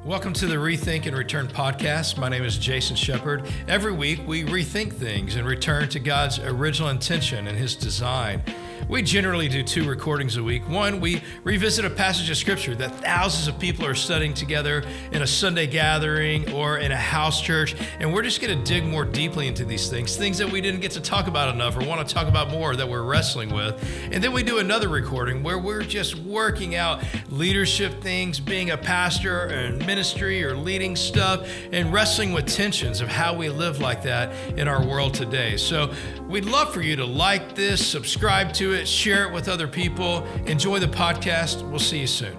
Welcome to the Rethink and Return podcast. My name is Jason Shepard. Every week, we rethink things and return to God's original intention and His design. We generally do 2 recordings a week. One, we revisit a passage of Scripture that thousands of people are studying together in a Sunday gathering or in a house church, and we're just going to dig more deeply into these things that we didn't get to talk about enough or want to talk about more that we're wrestling with. And then we do another recording where we're just working out leadership things, being a pastor and ministry or leading stuff, and wrestling with tensions of how we live like that in our world today. So we'd love for you to like this, subscribe to it, share it with other people. Enjoy the podcast. We'll see you soon.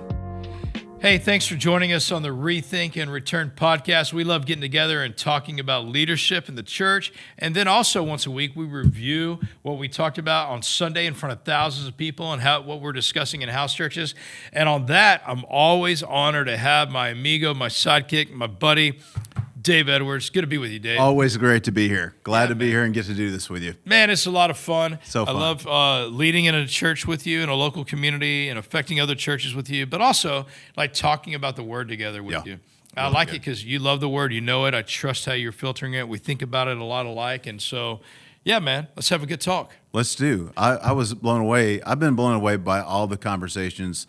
Hey, thanks for joining us on the Rethink and Return podcast. We love getting together and talking about leadership in the church. And then also once a week, we review what we talked about on Sunday in front of thousands of people and what we're discussing in house churches. And on that, I'm always honored to have my amigo, my sidekick, my buddy, Dave Edwards. Good to be with you, Dave. Always great to be here. Glad to be here and get to do this with you. Man, it's a lot of fun. So fun. I love leading in a church with you in a local community and affecting other churches with you, but also like talking about the Word together with you. I like it because you love the Word. You know it. I trust how you're filtering it. We think about it a lot alike. And so, yeah, man, let's have a good talk. Let's do. I was blown away. I've been blown away by all the conversations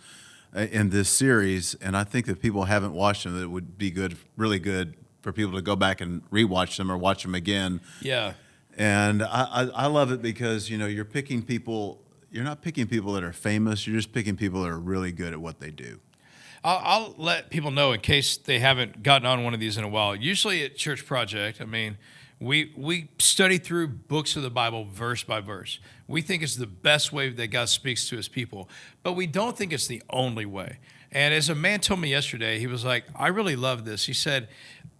in this series, and I think that people haven't watched them, that it would be good, really good for people to go back and rewatch them or watch them again. Yeah. And I love it because, you know, you're picking people, you're not picking people that are famous, you're just picking people that are really good at what they do. I'll let people know in case they haven't gotten on one of these in a while. Usually at Church Project, I mean, we study through books of the Bible verse by verse. We think it's the best way that God speaks to His people, but we don't think it's the only way. And as a man told me yesterday, he was like, I really love this. He said,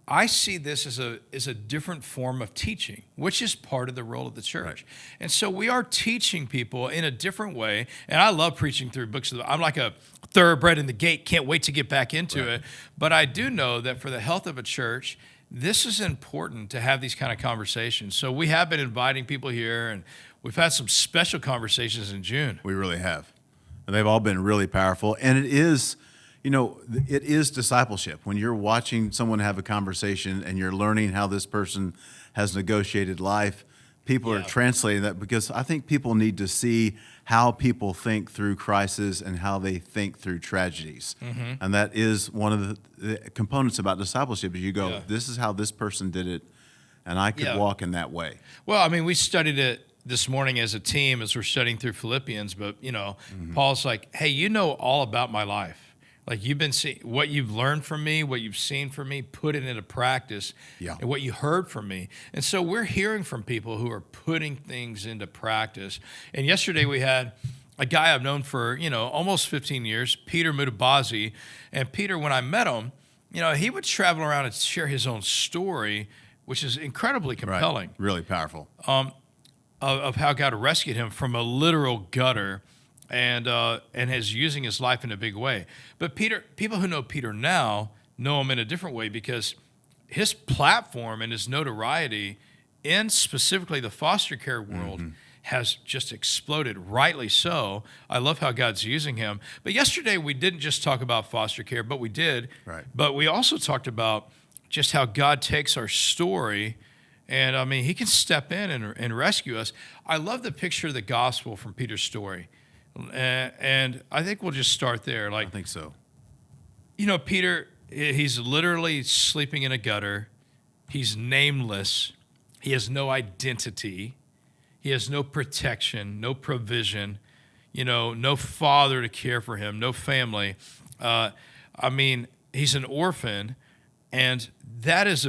I see this as a different form of teaching, which is part of the role of the church. Right. And so we are teaching people in a different way. And I love preaching through books of the Bible. I'm like a thoroughbred in the gate, can't wait to get back into it. But I do know that for the health of a church, this is important to have these kind of conversations. So we have been inviting people here, and we've had some special conversations in June. We really have. And they've all been really powerful. And it is, you know, it is discipleship. When you're watching someone have a conversation and you're learning how this person has negotiated life, people are translating that, because I think people need to see how people think through crisis and how they think through tragedies. Mm-hmm. And that is one of the components about discipleship, is you go, this is how this person did it, and I could walk in that way. Well, I mean, we studied it this morning as a team as we're studying through Philippians, but, you know, Paul's like, hey, you know all about my life. Like, you've been seeing what you've learned from me, what you've seen from me, put it into practice, and what you heard from me. And so we're hearing from people who are putting things into practice. And yesterday we had a guy I've known for, you know, almost 15 years, Peter Mutabazi. And Peter, when I met him, you know, he would travel around and share his own story, which is incredibly compelling. Right. Really powerful. Of how God rescued him from a literal gutter, and is using his life in a big way. But people who know Peter now know him in a different way, because his platform and his notoriety in specifically the foster care world has just exploded, rightly so. I love how God's using him. But yesterday we didn't just talk about foster care, but we did. Right. But we also talked about just how God takes our story, and I mean, He can step in and rescue us. I love the picture of the gospel from Peter's story. And I think we'll just start there. Like, I think so. You know, Peter, he's literally sleeping in a gutter. He's nameless. He has no identity. He has no protection, no provision, you know, no father to care for him, no family. I mean, he's an orphan, and that is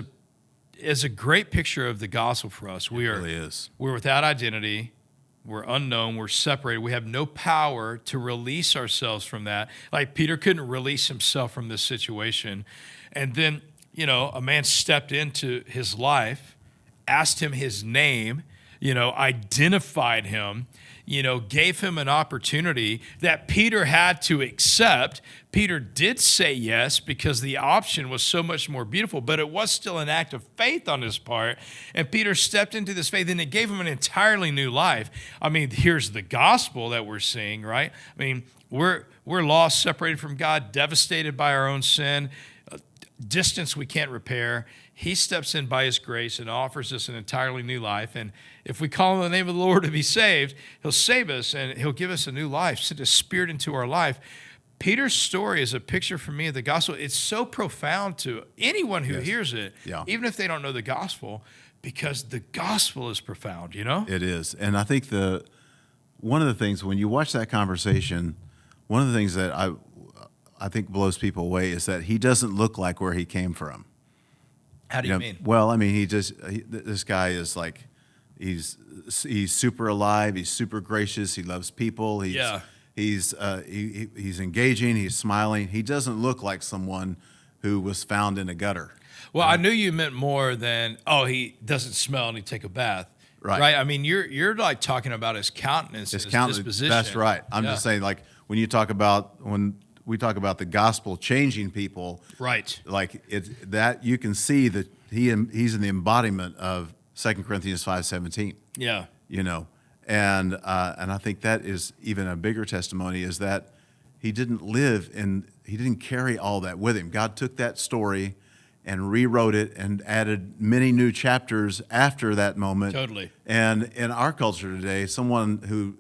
a great picture of the gospel for us. It really is. We're without identity. We're unknown. We're separated. We have no power to release ourselves from that. Like, Peter couldn't release himself from this situation. And then, you know, a man stepped into his life, asked him his name, you know, identified him, you know, gave him an opportunity that Peter had to accept. Peter did say yes because the option was so much more beautiful, but it was still an act of faith on his part. And Peter stepped into this faith, and it gave him an entirely new life. I mean, here's the gospel that we're seeing, right? I mean, we're lost, separated from God, devastated by our own sin, distance we can't repair. He steps in by his grace and offers us an entirely new life. And if we call on the name of the Lord to be saved, he'll save us and he'll give us a new life, send a spirit into our life. Peter's story is a picture for me of the gospel. It's so profound to anyone who hears it, even if they don't know the gospel, because the gospel is profound, you know? It is. And I think one of the things, when you watch that conversation, one of the things that I think blows people away is that he doesn't look like where he came from. How do you mean? Well, I mean, this guy is like, he's super alive. He's super gracious. He loves people. He's engaging. He's smiling. He doesn't look like someone who was found in a gutter. Well, I knew you meant more than, he doesn't smell and he take a bath. Right. I mean, you're like talking about his countenance, his disposition. That's right. I'm just saying, like, when we talk about the gospel changing people, right? Like that you can see that he's in the embodiment of 2 Corinthians 5:17. Yeah. You know, and I think that is even a bigger testimony, is that he didn't carry all that with him. God took that story and rewrote it and added many new chapters after that moment. Totally. And in our culture today, someone who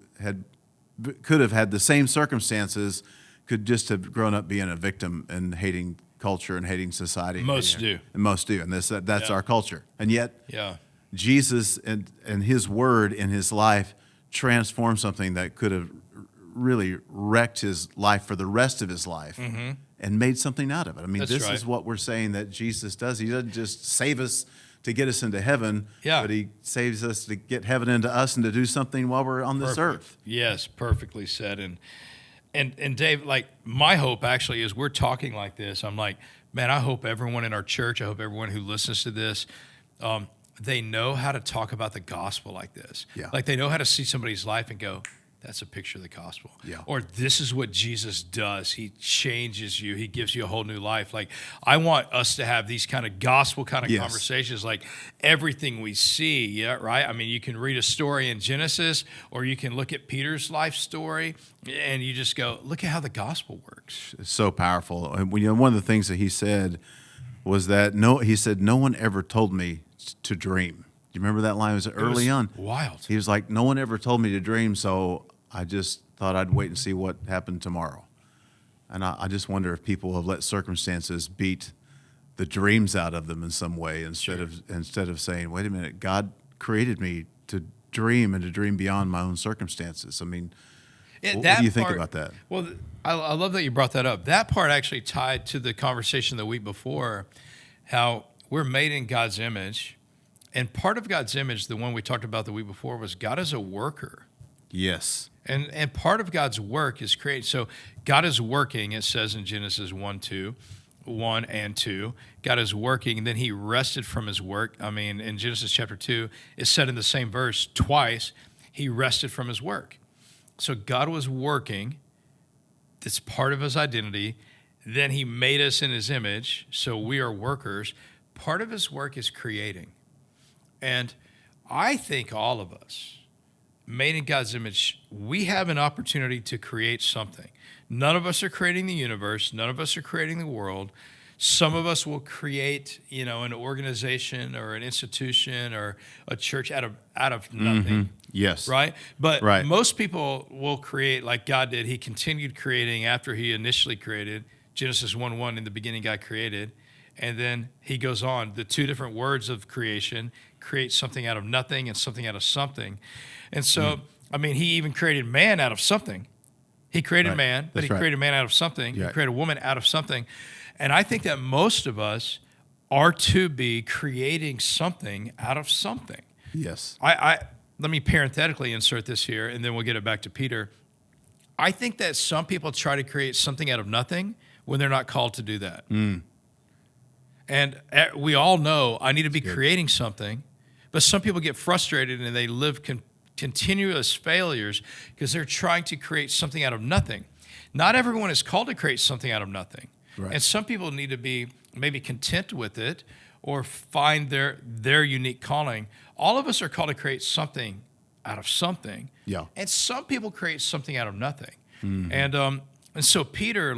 could have had the same circumstances could just have grown up being a victim and hating culture and hating society. Most do. And most do. And that's our culture. And yet, Jesus and his word in his life transformed something that could have really wrecked his life for the rest of his life, and made something out of it. I mean, this is what we're saying that Jesus does. He doesn't just save us to get us into heaven, but he saves us to get heaven into us and to do something while we're on this earth. Yes, perfectly said. And Dave, like, my hope actually is we're talking like this. I'm like, man, I hope everyone in our church, I hope everyone who listens to this, they know how to talk about the gospel like this. Yeah. Like, they know how to see somebody's life and go, that's a picture of the gospel. Yeah. Or this is what Jesus does. He changes you. He gives you a whole new life. Like, I want us to have these kind of gospel kind of conversations, like everything we see, right? I mean, you can read a story in Genesis, or you can look at Peter's life story, and you just go, look at how the gospel works. It's so powerful. And one of the things that he said was that no one ever told me to dream. Do you remember that line? It was early on. Wild. He was like, no one ever told me to dream, so I just thought I'd wait and see what happened tomorrow. And I just wonder if people have let circumstances beat the dreams out of them in some way, instead of saying, wait a minute, God created me to dream and to dream beyond my own circumstances. I mean, what do you think about that? Well, I love that you brought that up. That part actually tied to the conversation the week before, how we're made in God's image. And part of God's image, the one we talked about the week before, was God is a worker. Yes. And part of God's work is created. So God is working, it says in Genesis 1 and 2. God is working, and then he rested from his work. I mean, in Genesis chapter 2, it's said in the same verse twice, he rested from his work. So God was working. That's part of his identity. Then he made us in his image, so we are workers. Part of his work is creating. And I think all of us, made in God's image, we have an opportunity to create something. None of us are creating the universe. None of us are creating the world. Some of us will create, an organization or an institution or a church out of nothing. Yes. Right? But most people will create like God did. He continued creating after he initially created. Genesis 1:1, in the beginning God created. And then he goes on, the two different words of creation, create something out of nothing and something out of something. And so, I mean, he even created man out of something. He created man, but he created man out of something. He created a woman out of something. And I think that most of us are to be creating something out of something. Yes. Let me parenthetically insert this here, and then we'll get it back to Peter. I think that some people try to create something out of nothing when they're not called to do that. And we all know I need to be creating something, but some people get frustrated and they live continuous failures because they're trying to create something out of nothing. Not everyone is called to create something out of nothing. Right. And some people need to be maybe content with it or find their unique calling. All of us are called to create something out of something. Yeah. And some people create something out of nothing. And so Peter,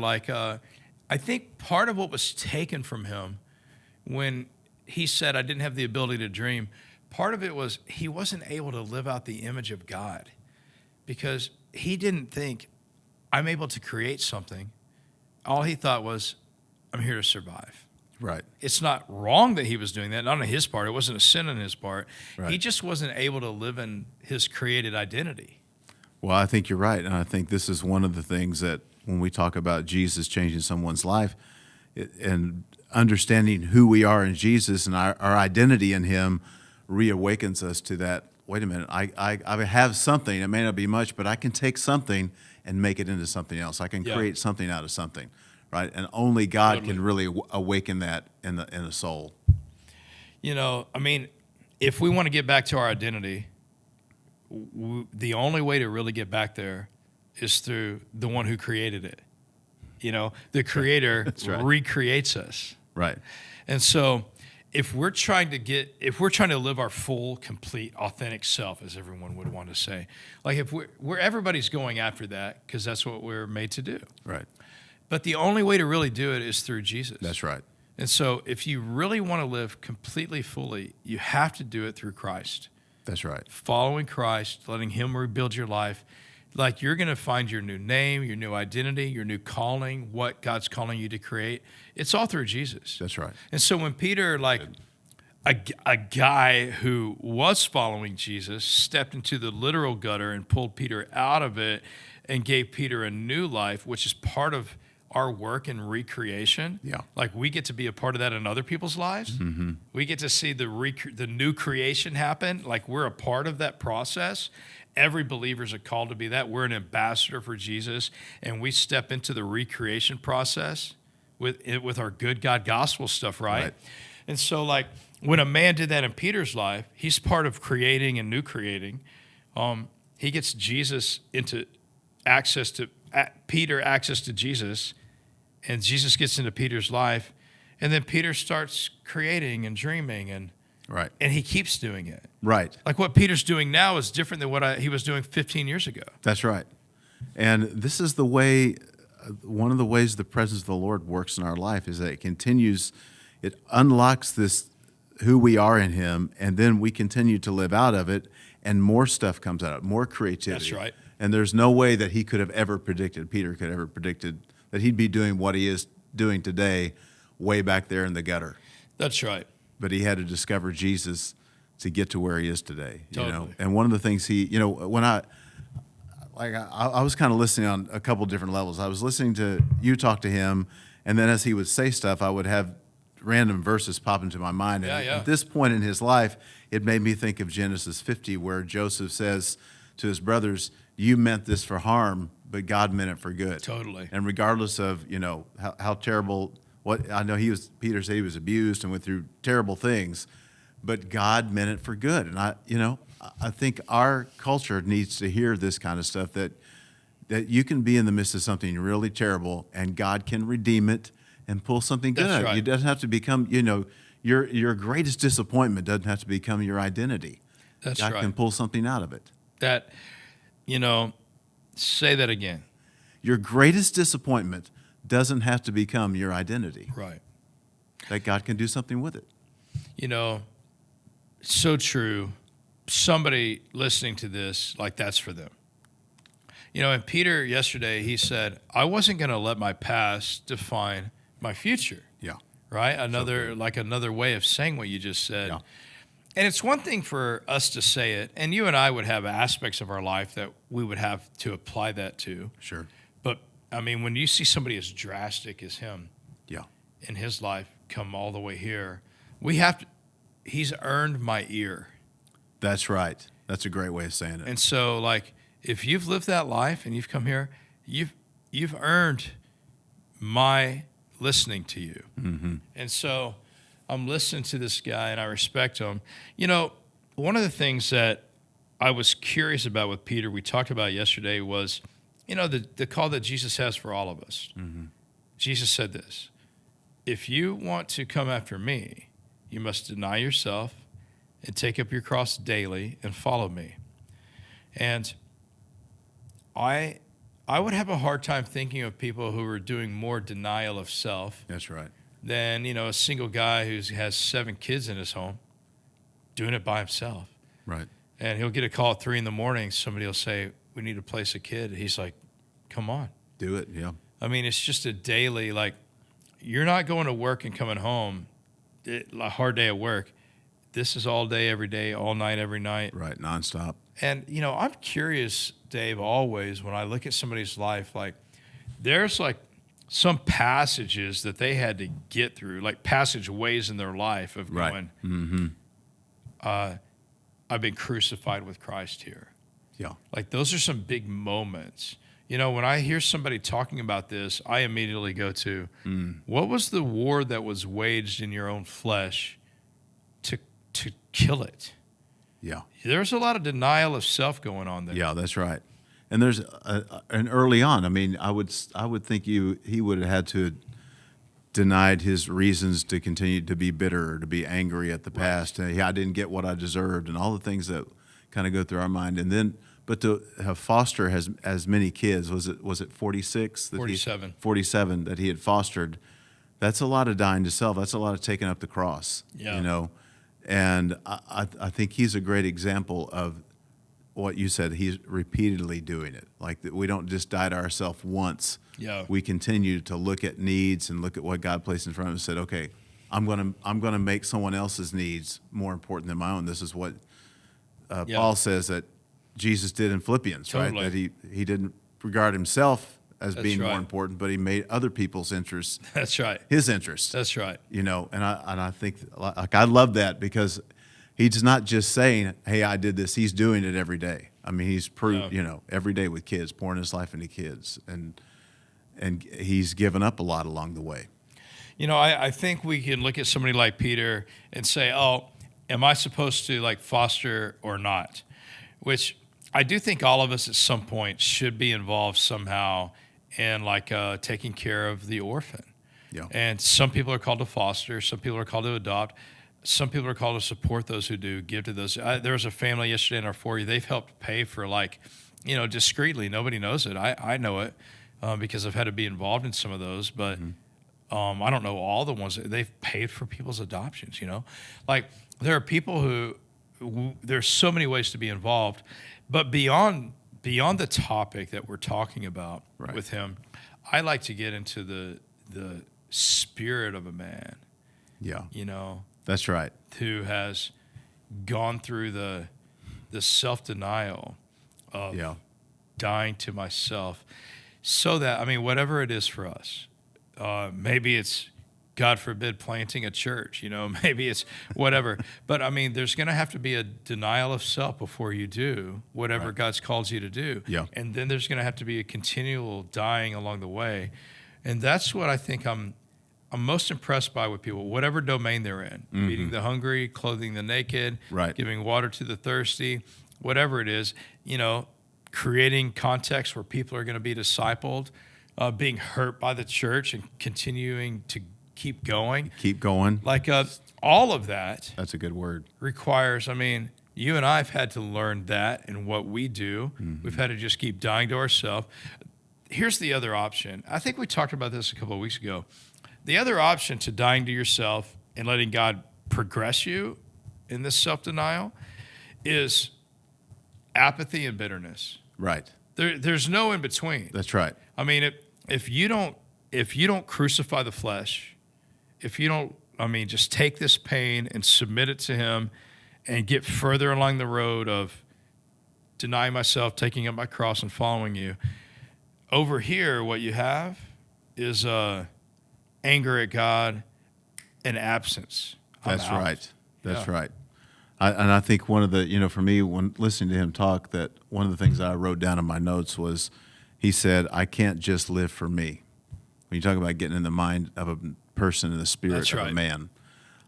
I think part of what was taken from him when he said, I didn't have the ability to dream, part of it was he wasn't able to live out the image of God because he didn't think, I'm able to create something. All he thought was, I'm here to survive. Right. It's not wrong that he was doing that, not on his part. It wasn't a sin on his part. Right. He just wasn't able to live in his created identity. Well, I think you're right. And I think this is one of the things that when we talk about Jesus changing someone's life and understanding who we are in Jesus and our identity in him reawakens us to that, wait a minute, I have something. It may not be much, but I can take something and make it into something else. I can create something out of something, right? And only God can really awaken that in the soul. You know, I mean, if we want to get back to our identity, the only way to really get back there is through the one who created it. You know, the Creator recreates us. Right. And so if we're trying to live our full, complete, authentic self, as everyone would want to say, like if everybody's going after that because that's what we're made to do. Right. But the only way to really do it is through Jesus. That's right. And so if you really want to live completely, fully, you have to do it through Christ. That's right. Following Christ, letting him rebuild your life. Like you're going to find your new name, your new identity, your new calling, what God's calling you to create. It's all through Jesus. That's right. And so when Peter, like a guy who was following Jesus, stepped into the literal gutter and pulled Peter out of it and gave Peter a new life, which is part of our work in recreation. Yeah. Like we get to be a part of that in other people's lives. Mm-hmm. We get to see the new creation happen. Like we're a part of that process. Every believer is called to be that. We're an ambassador for Jesus, and we step into the recreation process with our good God gospel stuff, right? And so, like, when a man did that in Peter's life, he's part of creating and new creating. He gets Jesus into Peter access to Jesus, and Jesus gets into Peter's life, and then Peter starts creating and dreaming, and he keeps doing it. Right. Like what Peter's doing now is different than what he was doing 15 years ago. That's right. And this is the way, one of the ways the presence of the Lord works in our life is that it unlocks this, who we are in him, and then we continue to live out of it, and more stuff comes out of it, more creativity. That's right. And there's no way that Peter could have ever predicted that he'd be doing what he is doing today way back there in the gutter. That's right. But he had to discover Jesus to get to where he is today. Totally. You know? And one of the things when I was kind of listening on a couple different levels. I was listening to you talk to him, and then as he would say stuff, I would have random verses pop into my mind. And at this point in his life, it made me think of Genesis 50, where Joseph says to his brothers, you meant this for harm, but God meant it for good. Totally. And regardless of, how terrible, I know Peter said he was abused and went through terrible things, but God meant it for good. And I think our culture needs to hear this kind of stuff, that you can be in the midst of something really terrible and God can redeem it and pull something good. That's right. It doesn't have to become, your greatest disappointment doesn't have to become your identity. That's God right. can pull something out of it. That, say that again. Your greatest disappointment doesn't have to become your identity. Right. That God can do something with it. So true. Somebody listening to this, like that's for them. And Peter yesterday, he said, I wasn't going to let my past define my future. Yeah. Right? Another way of saying what you just said. Yeah. And it's one thing for us to say it, and you and I would have aspects of our life that we would have to apply that to. Sure. But, I mean, when you see somebody as drastic as him in his life come all the way here, he's earned my ear. That's right. That's a great way of saying it. And so, like, if you've lived that life and you've come here, you've earned my listening to you. Mm-hmm. And so I'm listening to this guy and I respect him. One of the things that I was curious about with Peter, we talked about yesterday, was, the call that Jesus has for all of us. Mm-hmm. Jesus said this: if you want to come after me, you must deny yourself and take up your cross daily and follow me. And I I would have a hard time thinking of people who are doing more denial of self That's right. than, a single guy who has 7 kids in his home doing it by himself. Right. And he'll get a call at 3 a.m. Somebody will say, we need to place a kid. He's like, come on. Do it. Yeah. I mean, it's just a daily, like, you're not going to work and coming home, a hard day at work. This is all day, every day, all night, every night. Right. Nonstop. And, I'm curious, Dave, always when I look at somebody's life, like, there's like some passages that they had to get through, like passageways in their life of going, I've been crucified with Christ here. Yeah. Like, those are some big moments. When I hear somebody talking about this, I immediately go to, what was the war that was waged in your own flesh to kill it? Yeah. There's a lot of denial of self going on there. Yeah, that's right. And there's and early on, I mean, I would think he would have had to have denied his reasons to continue to be bitter or to be angry at the past. I didn't get what I deserved, and all the things that kind of go through our mind. And then, but to have foster as many kids, was it 46? 47. 47 that he had fostered. That's a lot of dying to self. That's a lot of taking up the cross. Yeah. And I think he's a great example of what you said. He's repeatedly doing it. Like, that we don't just die to ourselves once. Yeah. We continue to look at needs and look at what God placed in front of us and said, okay, I'm gonna make someone else's needs more important than my own. This is what Paul says that Jesus did in Philippians, Totally. right? That he didn't regard himself as being right. more important, but he made other people's interests That's right. his interests. That's right. And I think, like, I love that, because he's not just saying, hey, I did this. He's doing it every day. I mean, he's proved, every day with kids, pouring his life into kids, and he's given up a lot along the way. I think we can look at somebody like Peter and say, oh, am I supposed to, like, foster or not? Which I do think all of us at some point should be involved somehow in, like, taking care of the orphan. Yeah. And some people are called to foster. Some people are called to adopt. Some people are called to support those who do, give to those. There was a family yesterday in our 4U. They've helped pay for, like, discreetly. Nobody knows it. I know it because I've had to be involved in some of those. But I don't know all the ones. They've paid for people's adoptions, Like, there are people who there's so many ways to be involved. But beyond the topic that we're talking about with him, I like to get into the spirit of a man. Yeah. That's right. Who has gone through the self-denial of dying to myself, so that, I mean, whatever it is for us, maybe it's, God forbid, planting a church, maybe it's whatever. But I mean, there's going to have to be a denial of self before you do whatever God's called you to do. Yeah. And then there's going to have to be a continual dying along the way. And that's what I think I'm most impressed by with people, whatever domain they're in, feeding the hungry, clothing the naked, giving water to the thirsty, whatever it is, creating context where people are going to be discipled, being hurt by the church and continuing to keep going. Keep going. Like, all of that. That's a good word. Requires, I mean, you and I have had to learn that in what we do. We've had to just keep dying to ourselves. Here's the other option. I think we talked about this a couple of weeks ago. The other option to dying to yourself and letting God progress you in this self-denial is apathy and bitterness. Right. There's no in between. That's right. I mean, if you don't crucify the flesh, if you don't, just take this pain and submit it to him and get further along the road of denying myself, taking up my cross and following you, over here, what you have is anger at God and absence. That's right. That's right. I think one of the, for me, when listening to him talk, that one of the things that I wrote down in my notes was, he said, I can't just live for me. When you talk about getting in the mind of a person and the spirit of a man,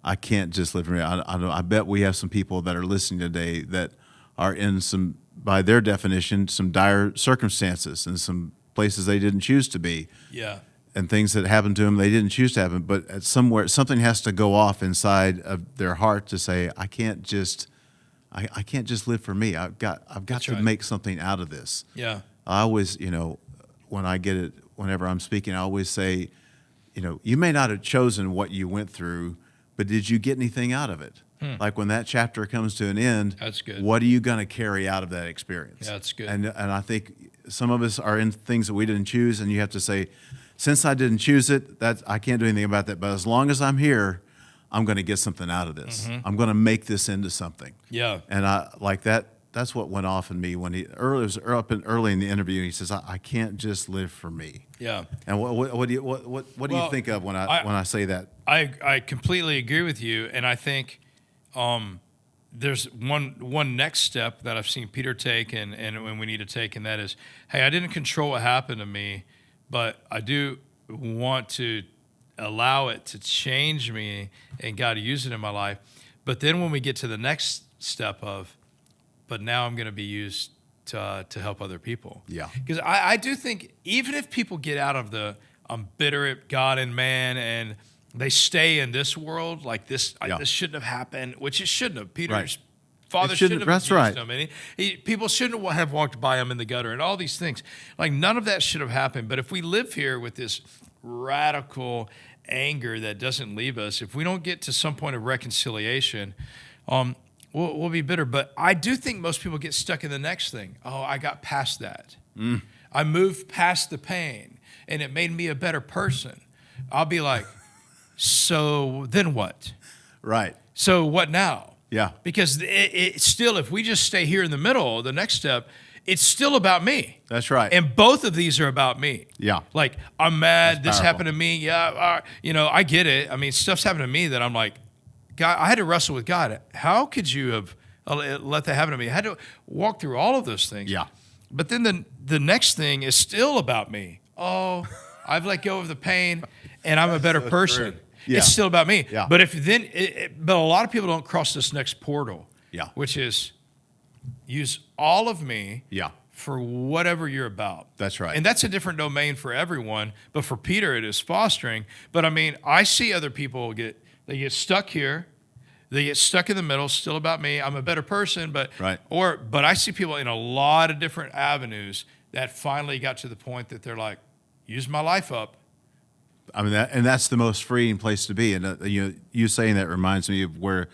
I can't just live for me. I bet we have some people that are listening today that are in some, by their definition, some dire circumstances and some places they didn't choose to be. Yeah. And things that happened to them they didn't choose to happen. But at somewhere, something has to go off inside of their heart to say, I can't just live for me. I've got to make something out of this. Yeah. I always, when I get it, whenever I'm speaking, I always say, you may not have chosen what you went through, but did you get anything out of it? Like when that chapter comes to an end, that's good. What are you going to carry out of that experience? Yeah, that's good. And I think some of us are in things that we didn't choose, and you have to say, since I didn't choose it, I can't do anything about that. But as long as I'm here, I'm going to get something out of this. I'm going to make this into something. Yeah. And I like that. That's what went off in me when early in the interview. He says, "I can't just live for me." Yeah. And what do you think of when I say that? I completely agree with you, and I think there's one next step that I've seen Peter take, and we need to take, and that is, hey, I didn't control what happened to me, but I do want to allow it to change me, and God use it in my life. But then when we get to the next step of, but now I'm going to be used to help other people. Yeah. Because I do think even if people get out of the I'm bitter at God and man, and they stay in this world like this, this shouldn't have happened, which it shouldn't have. Peter's father shouldn't have that's abused right. him. And people shouldn't have walked by him in the gutter and all these things. Like none of that should have happened. But if we live here with this radical anger that doesn't leave us, if we don't get to some point of reconciliation, we'll be bitter. But I do think most people get stuck in the next thing. Oh, I got past that. I moved past the pain, and it made me a better person. I'll be like, so then what? Right. So what now? Yeah. Because it's still, if we just stay here in the middle, the next step, it's still about me. That's right. And both of these are about me. Yeah. Like, I'm mad, That's this powerful. happened to me. Yeah, I get it. I mean, stuff's happened to me that I'm like, God, I had to wrestle with God. How could you have let that happen to me? I had to walk through all of those things. Yeah. But then the next thing is still about me. Oh, I've let go of the pain, and I'm a better person. Yeah. It's still about me. Yeah. But but a lot of people don't cross this next portal. Yeah. Which is use all of me. Yeah. For whatever you're about. That's right. And that's a different domain for everyone. But for Peter, it is fostering. But I mean, I see other people get stuck here. They get stuck in the middle, still about me. I'm a better person, but I see people in a lot of different avenues that finally got to the point that they're like, use my life up. I mean, that's the most freeing place to be. And you saying that reminds me of where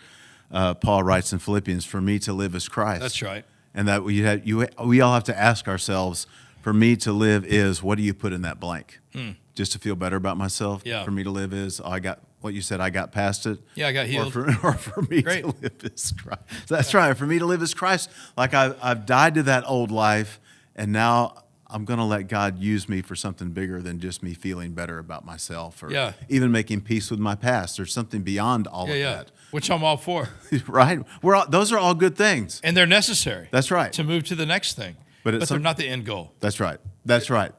Paul writes in Philippians, "For me to live is Christ." That's right. And that we all have to ask ourselves, for me to live is, what do you put in that blank? Just to feel better about myself. Yeah. For me to live is, I got what you said, I got past it. Yeah, I got healed. Or for me to live is Christ. That's right. For me to live is Christ. Like I've died to that old life, and now I'm going to let God use me for something bigger than just me feeling better about myself, or even making peace with my past. There's something beyond all of that. Which I'm all for. Right? Those are all good things. And they're necessary. That's right. To move to the next thing. But they're not the end goal. That's right. That's right.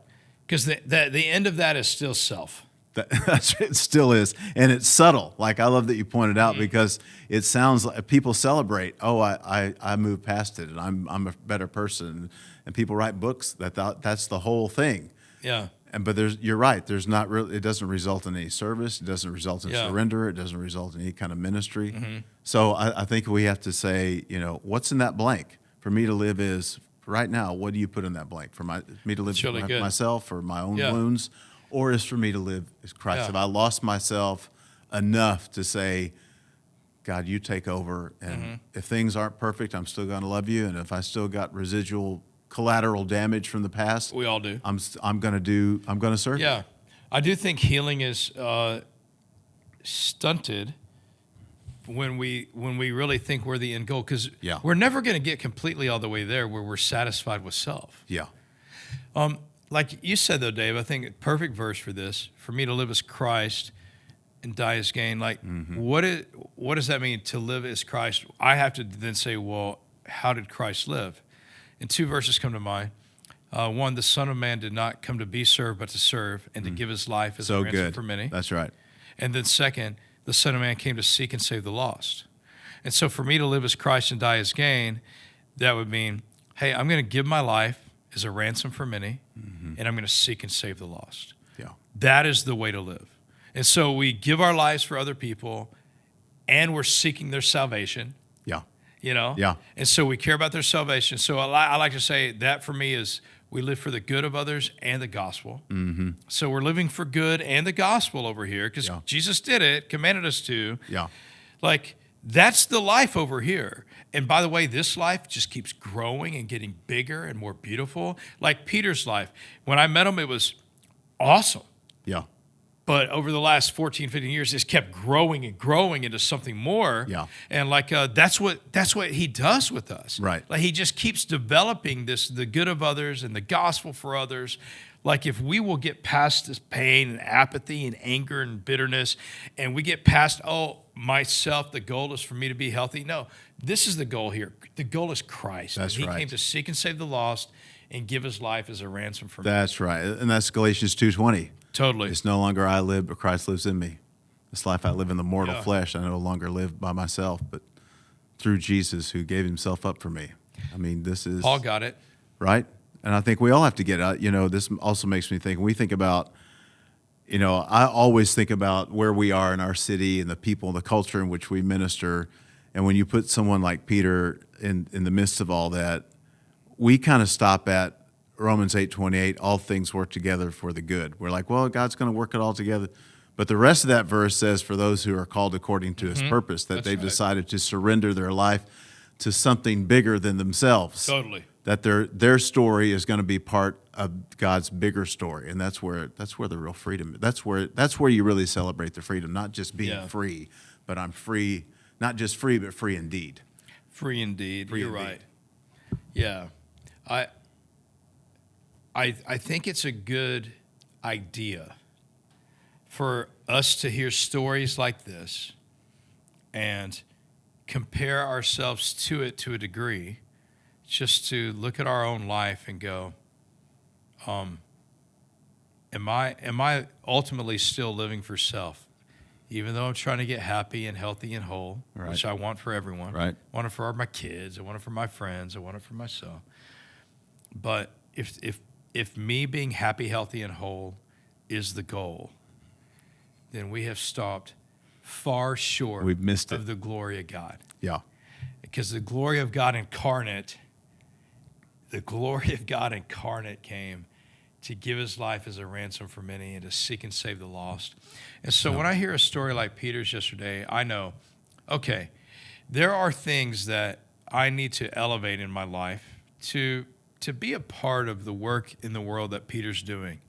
Because the end of that is still self. It still is. And it's subtle. Like, I love that you pointed out, because it sounds like people celebrate, oh, I moved past it, and I'm a better person. And people write books that's the whole thing. Yeah. But you're right. There's not really. It doesn't result in any service. It doesn't result in surrender. It doesnme result in any kind of ministry. So I think we have to say, what's in that blank? For me to live is right now. What do you put in that blank? For me to live myself, or my own wounds, or is for me to live is Christ? Have I lost myself enough to say, God, you take over, and if things aren't perfect, I'm still going to love you, and if I still got residual collateral damage from the past, we all do. I'm going to serve. Yeah, I do think healing is stunted when we really think we're the end goal, because we're never going to get completely all the way there where we're satisfied with self. Yeah. Like you said though, Dave, I think a perfect verse for this: for me to live as Christ and die as gain. Like, what does that mean to live as Christ? I have to then say, well, how did Christ live? And two verses come to mind. One, the Son of Man did not come to be served, but to serve, and to give his life as a ransom for many. That's right. And then second, the Son of Man came to seek and save the lost. And so for me to live as Christ and die as gain, that would mean, hey, I'm going to give my life as a ransom for many, and I'm going to seek and save the lost. Yeah. That is the way to live. And so we give our lives for other people, and we're seeking their salvation. Yeah. Yeah. Yeah. And so we care about their salvation. So I like to say that for me is We live for the good of others and the gospel. Mm-hmm. So we're living for good and the gospel over here because Jesus did it, commanded us to. Yeah. Like, that's the life over here. And by the way, this life just keeps growing and getting bigger and more beautiful. Like Peter's life. When I met him, it was awesome. Yeah. But over the last 14, 15 years, it's kept growing and growing into something more. Yeah. And like that's what he does with us. Right. Like he just keeps developing the good of others and the gospel for others. Like if we will get past this pain and apathy and anger and bitterness, and we get past, myself, the goal is for me to be healthy. No, this is the goal here. The goal is Christ. That's and he right. came to seek and save the lost and give his life as a ransom for me. That's right. And that's Galatians 2:20. Totally. It's no longer I live, but Christ lives in me. This life I live in the mortal flesh, I no longer live by myself, but through Jesus who gave himself up for me. I mean, this is... Paul got it. Right? And I think we all have to get out. This also makes me think, when we think about, I always think about where we are in our city and the people and the culture in which we minister. And when you put someone like Peter in the midst of all that, we kind of stop at Romans 8:28, all things work together for the good. We're like, well, God's going to work it all together. But the rest of that verse says, for those who are called according to his purpose, that they've decided to surrender their life to something bigger than themselves. Totally. That their story is going to be part of God's bigger story, and that's where the real freedom. That's where you really celebrate the freedom, not just being free, but I'm free, not just free, but free indeed. Free indeed. Free You're indeed. right. Yeah, I think it's a good idea for us to hear stories like this and compare ourselves to it to a degree, just to look at our own life and go, am I ultimately still living for self? Even though I'm trying to get happy and healthy and whole, which I want for everyone. Right. I want it for my kids. I want it for my friends. I want it for myself. But if me being happy, healthy, and whole is the goal, then we have stopped far short We've missed of it. the glory of God. Yeah. Because the glory of God incarnate came to give his life as a ransom for many and to seek and save the lost. And so when I hear a story like Peter's yesterday, I know, okay, there are things that I need to elevate in my life to be a part of the work in the world that Peter's doing.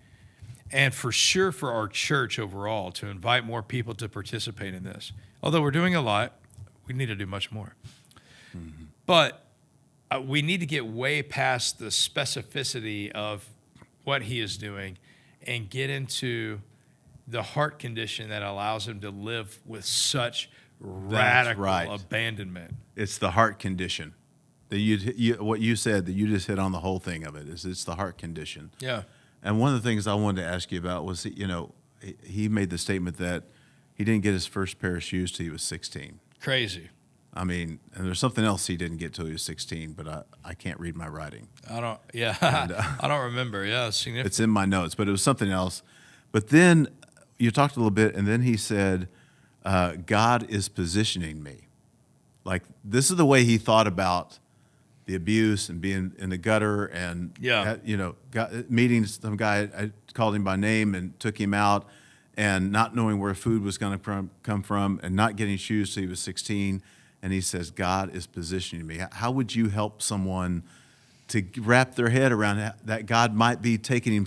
And for sure for our church overall, to invite more people to participate in this. Although we're doing a lot, we need to do much more. Mm-hmm. But we need to get way past the specificity of what he is doing and get into the heart condition that allows him to live with such radical abandonment. It's the heart condition. What you said, that you just hit on the whole thing of it, is it's the heart condition. Yeah. And one of the things I wanted to ask you about was, he made the statement that he didn't get his first pair of shoes till he was 16. Crazy. I mean, and there's something else he didn't get till he was 16, but I can't read my writing. I don't remember. Yeah, it's significant. It's in my notes, but it was something else. But then you talked a little bit, and then he said, God is positioning me. Like, this is the way he thought about the abuse and being in the gutter and, meeting some guy, I called him by name and took him out, and not knowing where food was going to come from and not getting shoes till he was 16. And he says, God is positioning me. How would you help someone to wrap their head around that God might be taking them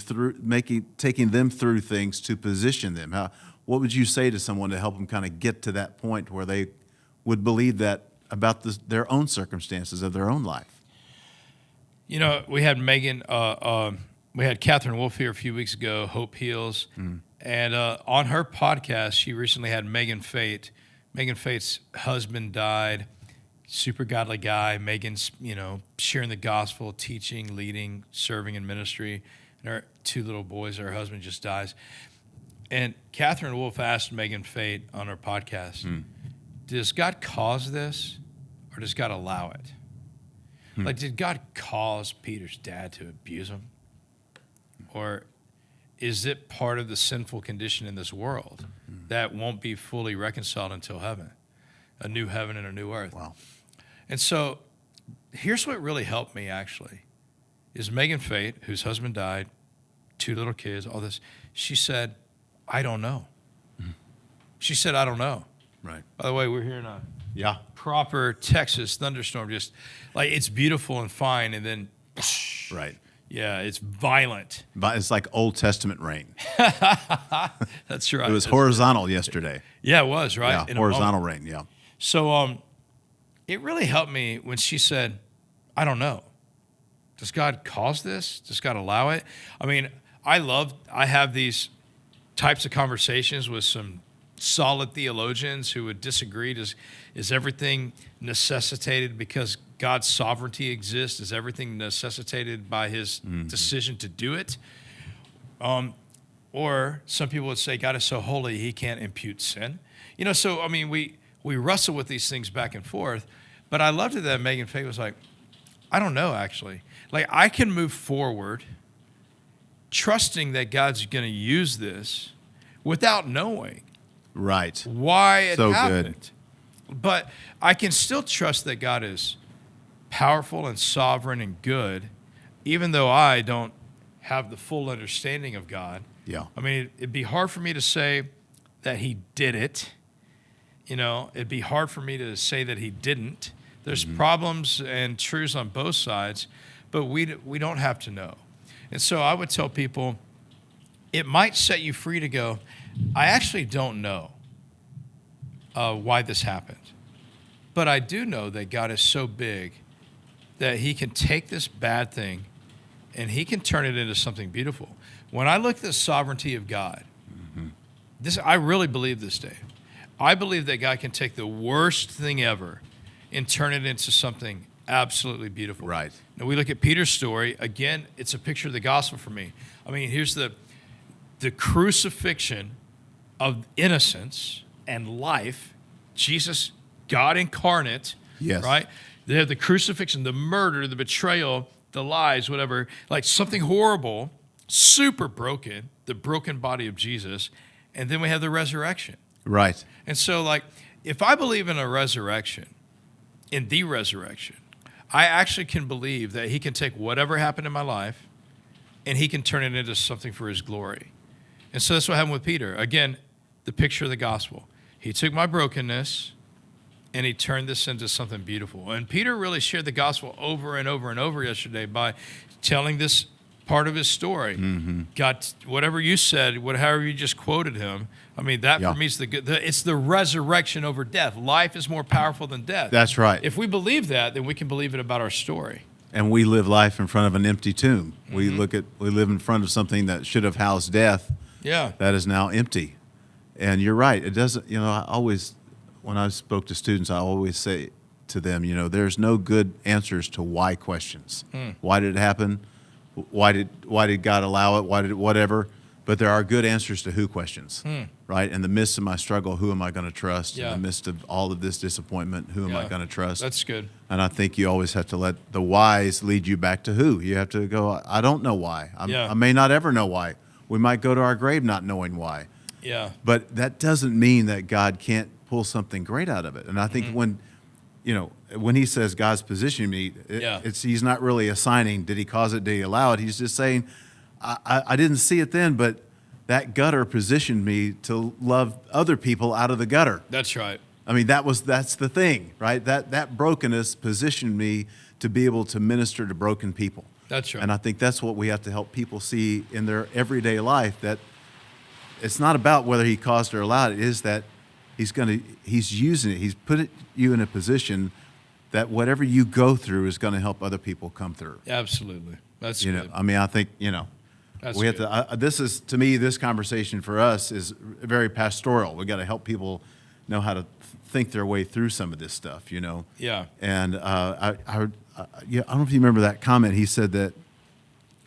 through things to position them? What would you say to someone to help them kind of get to that point where they would believe that about their own circumstances of their own life? We had we had Catherine Wolfe here a few weeks ago, Hope Heals. And on her podcast, she recently had Megan Fate. Megan Fate's husband died, super godly guy. Megan's, sharing the gospel, teaching, leading, serving in ministry. And her 2 little boys, her husband just dies. And Catherine Wolfe asked Megan Fate on her podcast, does God cause this or does God allow it? Like, did God cause Peter's dad to abuse him? Or is it part of the sinful condition in this world that won't be fully reconciled until heaven, a new heaven and a new earth? Wow. And so here's what really helped me, actually. is Megan Fate, whose husband died, 2 little kids, all this. She said, I don't know. She said, I don't know. Right. By the way, we're here in a Yeah. proper Texas thunderstorm, just like it's beautiful and fine, and then Right. yeah, it's violent. But it's like Old Testament rain. That's right. It was horizontal yesterday. Yeah, it was, right? Yeah, In a horizontal moment. rain. Yeah. So it really helped me when she said, I don't know. Does God cause this? Does God allow it? I mean, I have these types of conversations with some solid theologians who would disagree. Is everything necessitated because God's sovereignty exists? Is everything necessitated by his decision to do it? Or some people would say God is so holy he can't impute sin. So I mean, we wrestle with these things back and forth, but I loved it that Megan Fate was like, I don't know, actually. Like, I can move forward trusting that God's going to use this without knowing Right. why it So happened. But I can still trust that God is powerful and sovereign and good, even though I don't have the full understanding of God. Yeah. I mean, it'd be hard for me to say that he did it. It'd be hard for me to say that he didn't. There's problems and truths on both sides, but we don't have to know. And so I would tell people, it might set you free to go, I actually don't know why this happened. But I do know that God is so big that he can take this bad thing and he can turn it into something beautiful. When I look at the sovereignty of God, I really believe this, Dave. I believe that God can take the worst thing ever and turn it into something absolutely beautiful. Right. Now we look at Peter's story. Again, it's a picture of the gospel for me. I mean, here's the crucifixion of innocence and life. Jesus, God incarnate. Yes. Right? They have the crucifixion, the murder, the betrayal, the lies, whatever, like something horrible, super broken, the broken body of Jesus. And then we have the resurrection. Right. And so, like, if I believe in a resurrection, in the resurrection, I actually can believe that he can take whatever happened in my life and he can turn it into something for his glory. And so that's what happened with Peter. Again, the picture of the gospel. He took my brokenness and he turned this into something beautiful. And Peter really shared the gospel over and over and over yesterday by telling this part of his story. God, whatever you said, however you just quoted him, I mean, that for me is it's the resurrection over death. Life is more powerful than death. That's right. If we believe that, then we can believe it about our story. And we live life in front of an empty tomb. We live in front of something that should have housed death. Yeah. That is now empty. And you're right. It doesn't, when I spoke to students, I always say to them, there's no good answers to why questions. Why did it happen? Why did God allow it? Why did whatever? But there are good answers to who questions, right? In the midst of my struggle, who am I going to trust? Yeah. In the midst of all of this disappointment, who am I going to trust? That's good. And I think you always have to let the whys lead you back to who. You have to go, I don't know why. I may not ever know why. We might go to our grave not knowing why. Yeah. But that doesn't mean that God can't pull something great out of it. And I think when he says God's positioning me, he's not really assigning, did he cause it, did he allow it? He's just saying, I didn't see it then, but that gutter positioned me to love other people out of the gutter. That's right. I mean, that's the thing, right? That brokenness positioned me to be able to minister to broken people. That's right. And I think that's what we have to help people see in their everyday life, that it's not about whether he caused or allowed it. It is that he's using it. He's put you in a position that whatever you go through is going to help other people come through. Absolutely. That's good. I mean, I think, That's we have good. to, this is, to me, this conversation for us is very pastoral. We got to help people know how to think their way through some of this stuff, Yeah. And I don't know if you remember that comment. He said that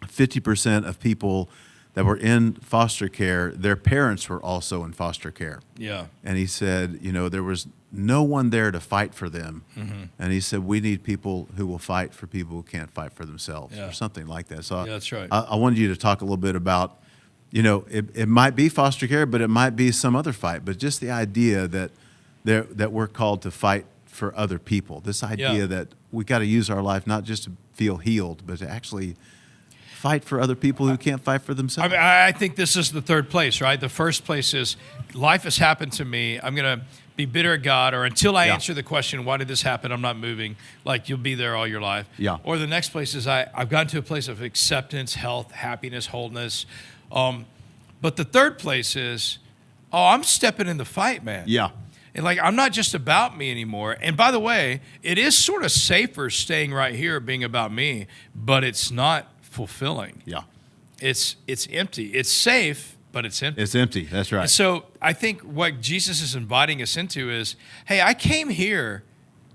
50% of people that were in foster care, their parents were also in foster care. Yeah. And he said, there was no one there to fight for them. And he said, we need people who will fight for people who can't fight for themselves, or something like that. So that's right. I wanted you to talk a little bit about, it might be foster care, but it might be some other fight. But just the idea that we're called to fight for other people. This idea that we got to use our life not just to feel healed, but to actually fight for other people who can't fight for themselves. I mean, I think this is the third place, right? The first place is life has happened to me. I'm going to be bitter at God, or until I answer the question, why did this happen? I'm not moving. Like, you'll be there all your life. Yeah. Or the next place is I've gotten to a place of acceptance, health, happiness, wholeness. But the third place is, I'm stepping in the fight, man. Yeah. And like, I'm not just about me anymore. And by the way, it is sort of safer staying right here being about me, but it's not fulfilling. Yeah. It's empty. It's safe, but it's empty. It's empty. That's right. And so I think what Jesus is inviting us into is, hey, I came here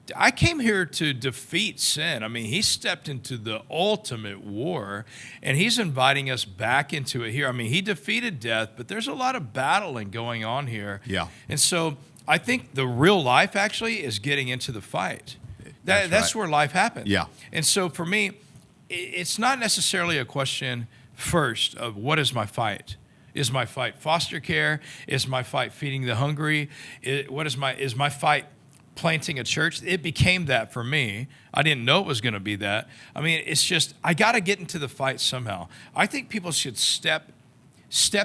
to defeat sin. I mean, he stepped into the ultimate war, and he's inviting us back into it here. I mean, he defeated death, but there's a lot of battling going on here. Yeah. And so I think the real life actually is getting into the fight. That's where life happens. Yeah. And so for me, it's not necessarily a question first of what is my fight. Is my fight foster care? Is my fight feeding the hungry? Is my fight planting a church? It became that for me. I didn't know it was going to be that. I mean, it's just, I got to get into the fight somehow. I think people should step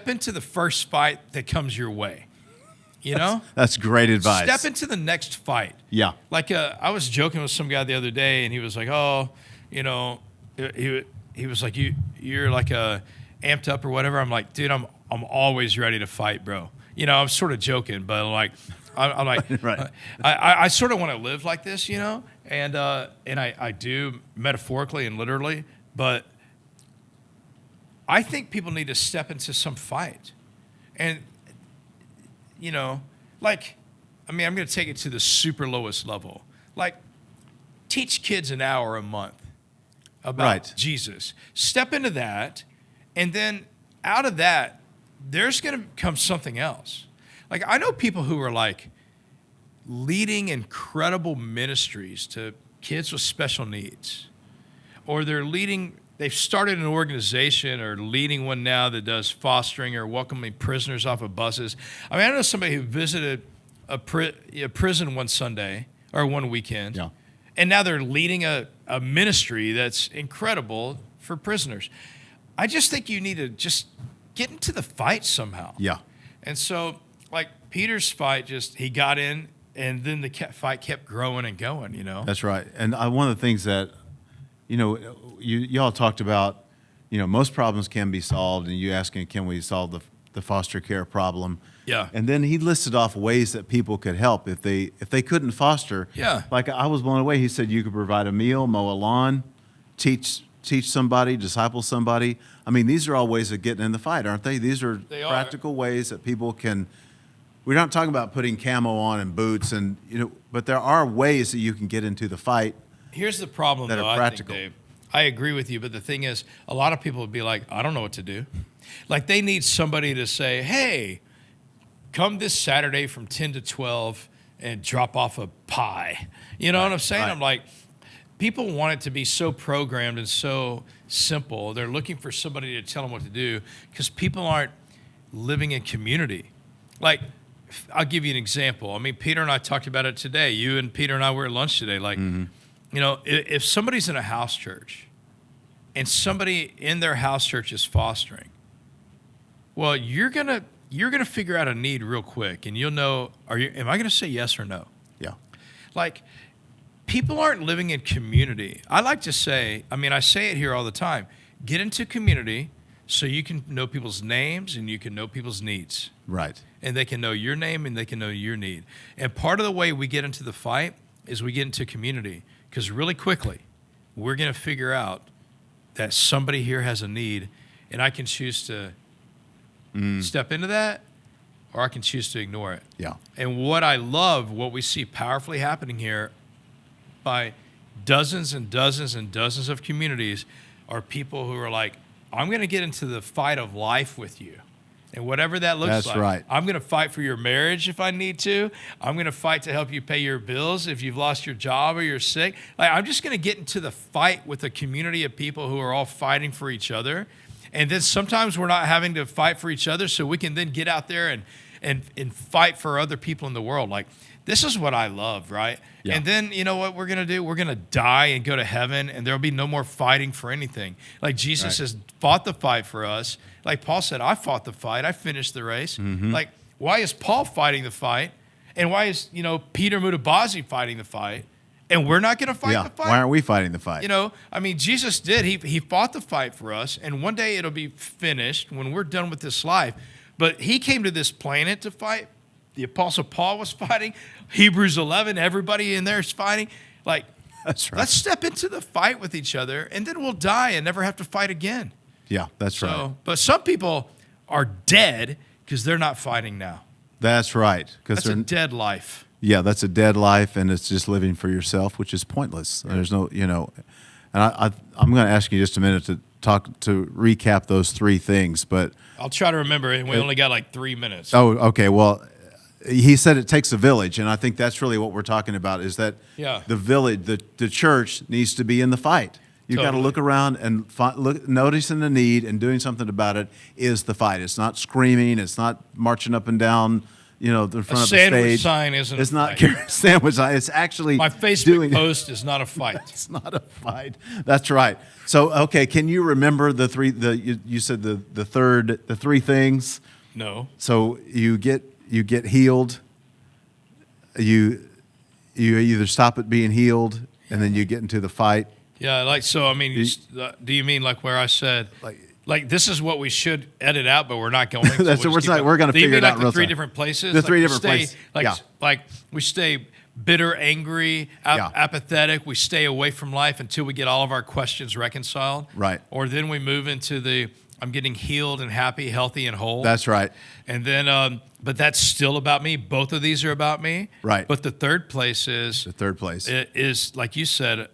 into the first fight that comes your way. You know? That's great advice. Step into the next fight. Yeah. Like, I was joking with some guy the other day, and he was like, oh, you know, he was like, you're like amped up or whatever. I'm like, dude, I'm always ready to fight, bro. You know, I'm sort of joking, but like, I'm like, right. I sort of want to live like this, you know, and I do metaphorically and literally, but I think people need to step into some fight, and you know, like, I mean, I'm going to take it to the super lowest level, like, teach kids an hour a month about Jesus. Step into that, and then out of that, there's going to come something else. Like, I know people who are like leading incredible ministries to kids with special needs, or they've started an organization or leading one now that does fostering or welcoming prisoners off of buses. I mean, I know somebody who visited a prison one Sunday or one weekend, and now they're leading a ministry that's incredible for prisoners. I just think you need to just get into the fight somehow. Yeah. And so, like, Peter's fight, he got in, and then the fight kept growing and going, you know? That's right. And one of the things that, you know, y'all talked about, you know, most problems can be solved, and you asking, can we solve the foster care problem? Yeah. And then he listed off ways that people could help if they couldn't foster. Yeah. Like, I was blown away. He said you could provide a meal, mow a lawn, teach somebody, disciple somebody. I mean, these are all ways of getting in the fight, aren't they? These are practical ways that people can. We're not talking about putting camo on and boots, and you know, but there are ways that you can get into the fight. Here's the problem, that though. are practical. I think, Dave. I agree with you, but the thing is, a lot of people would be like, I don't know what to do. Like, they need somebody to say, hey, come this Saturday from 10 to 12 and drop off a pie. You know what I'm saying? Right. I'm like, people want it to be so programmed and so simple. They're looking for somebody to tell them what to do because people aren't living in community. Like, I'll give you an example. I mean, Peter and I talked about it today. You and Peter and I were at lunch today. Like, you know, if somebody's in a house church and somebody in their house church is fostering, well, you're gonna figure out a need real quick, and you'll know, am I gonna say yes or no? Yeah. Like, people aren't living in community. I like to say, I mean, I say it here all the time, get into community so you can know people's names and you can know people's needs. Right. And they can know your name and they can know your need. And part of the way we get into the fight is we get into community, because really quickly, we're going to figure out that somebody here has a need, and I can choose to step into that, or I can choose to ignore it. Yeah. And what I love, what we see powerfully happening here by dozens and dozens and dozens of communities, are people who are like, I'm going to get into the fight of life with you. And whatever that looks like. That's right. I'm going to fight for your marriage if I need to. I'm going to fight to help you pay your bills if you've lost your job or you're sick. Like, I'm just going to get into the fight with a community of people who are all fighting for each other. And then sometimes we're not having to fight for each other, so we can then get out there and fight for other people in the world. Like, this is what I love, right? Yeah. And then you know what we're going to do? We're going to die and go to heaven, and there'll be no more fighting for anything. Like Jesus has fought the fight for us. Like Paul said, I fought the fight. I finished the race. Like, why is Paul fighting the fight? And why is, Peter Mutabazi fighting the fight? And we're not going to fight the fight? Why aren't we fighting the fight? Jesus did. He fought the fight for us, and one day it'll be finished when we're done with this life. But he came to this planet to fight. The Apostle Paul was fighting. Hebrews 11, everybody in there is fighting. Like, That's right. Let's step into the fight with each other, and then we'll die and never have to fight again. Yeah, that's right. But some people are dead because they're not fighting now. That's right. That's a dead life. Yeah, that's a dead life, and it's just living for yourself, which is pointless. There's no, and I'm going to ask you just a minute to recap those three things, but I'll try to remember it. We only got like 3 minutes. Oh, okay. Well, he said it takes a village, and I think that's really what we're talking about. Is that the village, the church needs to be in the fight. You've got to look around and noticing the need and doing something about it is the fight. It's not screaming. It's not marching up and down, in front of the stage. Sandwich sign isn't. It's not sandwich sign. It's actually my Facebook post is not a fight. It's not a fight. That's right. So, okay, can you remember the three? You said the three things. No. So you get healed. You either stop at being healed, and then you get into the fight. Yeah, do you mean like where I said like this is what we should edit out, but we're not going to? That's what we're going to figure it out. The three different places. The three different places. Like we stay bitter, angry, apathetic. We stay away from life until we get all of our questions reconciled. Right. Or then we move into I'm getting healed and happy, healthy, and whole. That's right. And then, but that's still about me. Both of these are about me. Right. But the third place is like you said.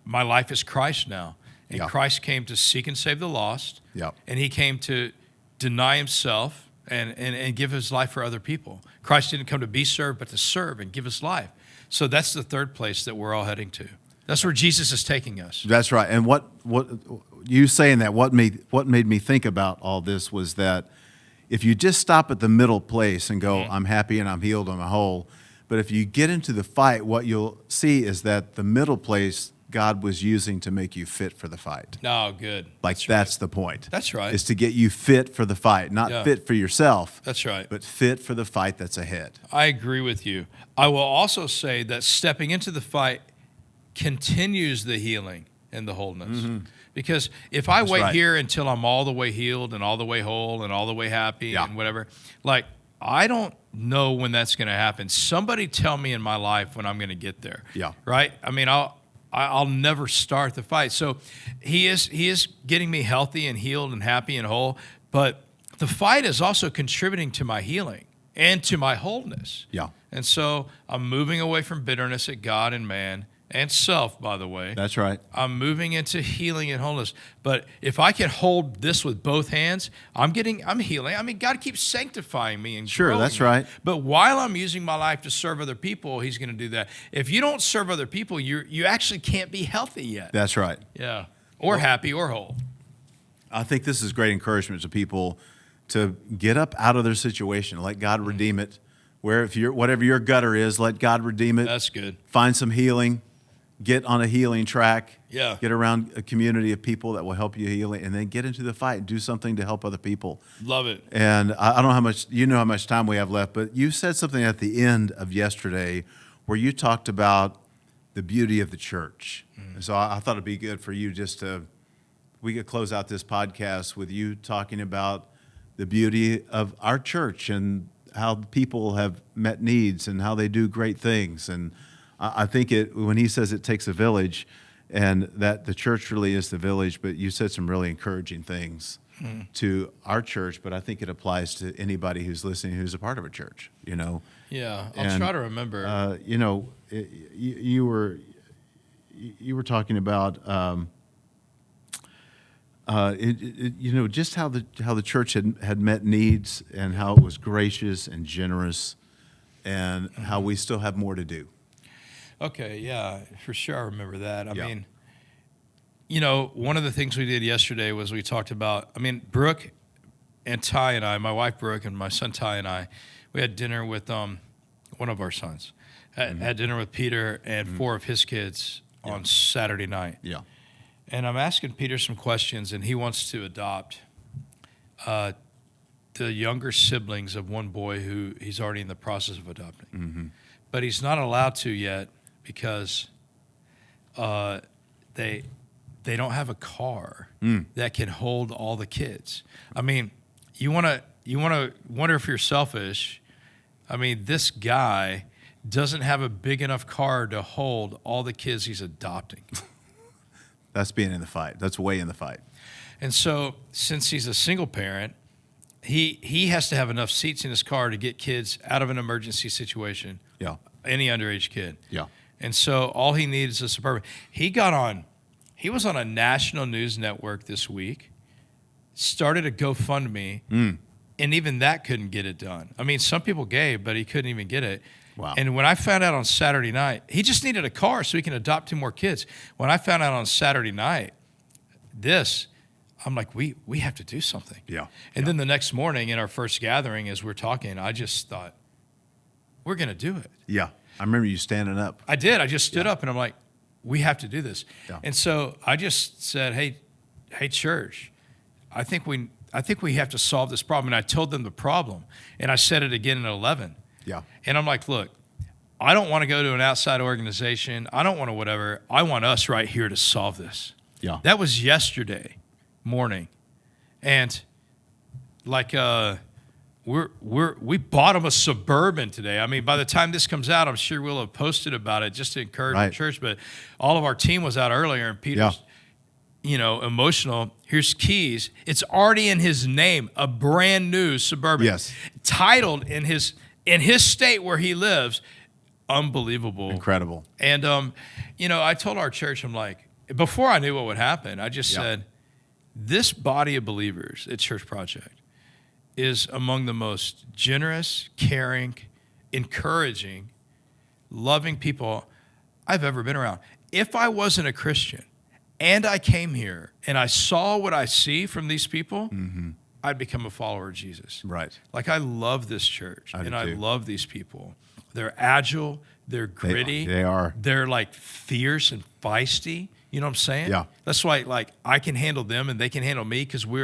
My life is Christ now. And Christ came to seek and save the lost. Yep. And he came to deny himself and give his life for other people. Christ didn't come to be served, but to serve and give his life. So that's the third place that we're all heading to. That's where Jesus is taking us. That's right. And what you saying that, what made me think about all this was that if you just stop at the middle place and go, I'm happy and I'm healed and I'm whole, but if you get into the fight, what you'll see is that the middle place God was using to make you fit for the fight. Oh, good. That's the point. That's right. Is to get you fit for the fight, not fit for yourself. That's right. But fit for the fight that's ahead. I agree with you. I will also say that stepping into the fight continues the healing and the wholeness. Mm-hmm. Because if I wait here until I'm all the way healed and all the way whole and all the way happy and whatever, I don't know when that's going to happen. Somebody tell me in my life when I'm going to get there. Yeah. Right? I mean, I'll never start the fight. So he is getting me healthy and healed and happy and whole, but the fight is also contributing to my healing and to my wholeness. Yeah. And so I'm moving away from bitterness at God and man and self, by the way. That's right. I'm moving into healing and wholeness. But if I can hold this with both hands, I'm healing. I mean, God keeps sanctifying me and growing that's me. right. But while I'm using my life to serve other people, he's going to do that. If you don't serve other people, you actually can't be healthy yet. That's right. Yeah. Or happy or whole. I think this is great encouragement to people to get up out of their situation, let God redeem it. Whatever your gutter is, let God redeem it. That's good. Find some healing. Get on a healing track. Yeah. Get around a community of people that will help you heal it, and then get into the fight. Do something to help other people. Love it. And I don't know how much time we have left, but you said something at the end of yesterday where you talked about the beauty of the church. And so I thought it'd be good for you we could close out this podcast with you talking about the beauty of our church and how people have met needs and how they do great things. And I think when he says it takes a village, and that the church really is the village, but you said some really encouraging things to our church, but I think it applies to anybody who's listening who's a part of a church, Yeah, I'll try to remember. You were talking about, just how the church had met needs and how it was gracious and generous, and how we still have more to do. Okay, yeah, for sure I remember that. I mean, one of the things we did yesterday was we talked about, Brooke and Ty and I, my wife Brooke and my son Ty and I, we had dinner with one of our sons. Had dinner with Peter and 4 of his kids on Saturday night. Yeah. And I'm asking Peter some questions, and he wants to adopt the younger siblings of one boy who he's already in the process of adopting. Mm-hmm. But he's not allowed to yet because they don't have a car that can hold all the kids. I mean, you want to wonder if you're selfish. I mean, this guy doesn't have a big enough car to hold all the kids he's adopting. That's being in the fight. That's way in the fight. And so, since he's a single parent, he has to have enough seats in his car to get kids out of an emergency situation. Yeah. Any underage kid. Yeah. And so all he needs is a Suburban. He was on a national news network this week, started a GoFundMe, and even that couldn't get it done. I mean, some people gave, but he couldn't even get it. Wow. And when I found out on Saturday night, he just needed a car so he can adopt 2 more kids. When I found out on Saturday night, I'm like, we have to do something. Yeah. And then the next morning in our first gathering, as we're talking, I just thought, we're going to do it. Yeah. I remember you standing up. I did. I just stood up and I'm like, we have to do this. Yeah. And so I just said, hey, church, I think we have to solve this problem. And I told them the problem. And I said it again in 11. Yeah. And I'm like, look, I don't want to go to an outside organization. I don't want to whatever. I want us right here to solve this. Yeah. That was yesterday morning. And like we bought him a Suburban today. I mean, by the time this comes out, I'm sure we'll have posted about it just to encourage the church. But all of our team was out earlier, and Peter's, emotional. Here's keys. It's already in his name, a brand new Suburban. Yes. Titled in his state where he lives. Unbelievable. Incredible. And, I told our church, I'm like, before I knew what would happen, I just said, this body of believers at Church Project is among the most generous, caring, encouraging, loving people I've ever been around. If I wasn't a Christian and I came here and I saw what I see from these people, I'd become a follower of Jesus. Right. Like, I love this church I I love these people. They're agile. They're gritty. They are. They're like fierce and feisty. You know what I'm saying? Yeah. That's why, like, I can handle them and they can handle me because we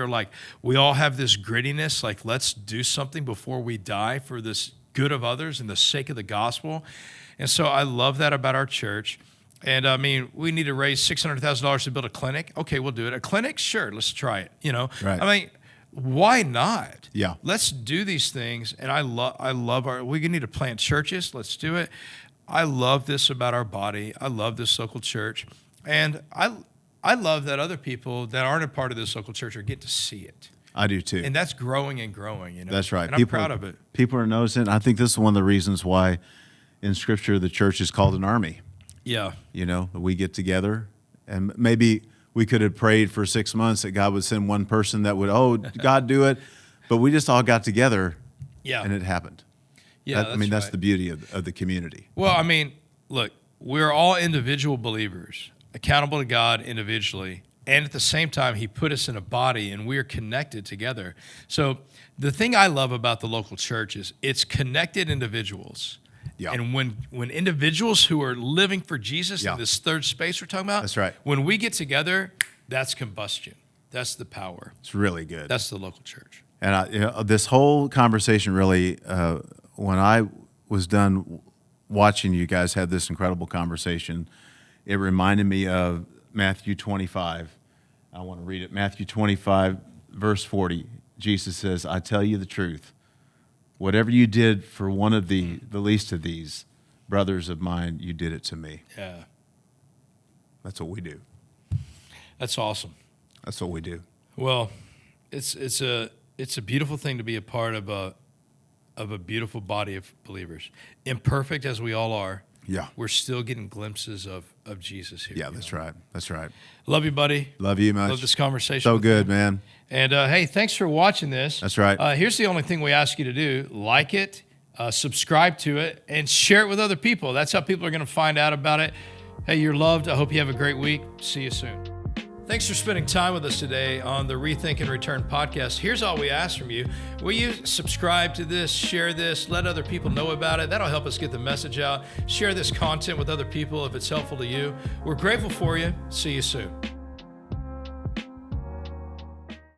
all have this grittiness. Like, let's do something before we die for this good of others and the sake of the gospel. And so I love that about our church. And I mean, we need to raise $600,000 to build a clinic. Okay, we'll do it. A clinic? Sure, let's try it. Right. I mean, why not? Yeah. Let's do these things. And I love we need to plant churches. Let's do it. I love this about our body. I love this local church. And I love that other people that aren't a part of this local church are get to see it. I do too. And that's growing and growing, That's right. And I'm proud of it. People are noticing. I think this is one of the reasons why in Scripture the church is called an army. Yeah. We get together, and maybe we could have prayed for 6 months that God would send one person that would, God, do it. But we just all got together, and it happened. Yeah, that's the beauty of the community. Well, I mean, look, we're all individual believers, accountable to God individually, and at the same time, He put us in a body, and we're connected together. So the thing I love about the local church is it's connected individuals. Yeah. And when individuals who are living for Jesus in this third space we're talking about, that's right. When we get together, that's combustion. That's the power. It's really good. That's the local church. And this whole conversation really, when I was done watching you guys have this incredible conversation, it reminded me of Matthew 25. I want to read it. Matthew 25, verse 40. Jesus says, I tell you the truth. Whatever you did for one of the least of these brothers of mine, you did it to me. Yeah. That's what we do. That's awesome. That's what we do. Well, it's a beautiful thing to be a part of a beautiful body of believers. Imperfect as we all are. Yeah. We're still getting glimpses of Jesus here. Yeah, that's right. That's right. Love you, buddy. Love you much. Love this conversation. So good, man. And hey, thanks for watching this. That's right. Here's the only thing we ask you to do. Like it, subscribe to it, and share it with other people. That's how people are going to find out about it. Hey, you're loved. I hope you have a great week. See you soon. Thanks for spending time with us today on the Rethink and Return podcast. Here's all we ask from you. Will you subscribe to this, share this, let other people know about it? That'll help us get the message out. Share this content with other people if it's helpful to you. We're grateful for you. See you soon.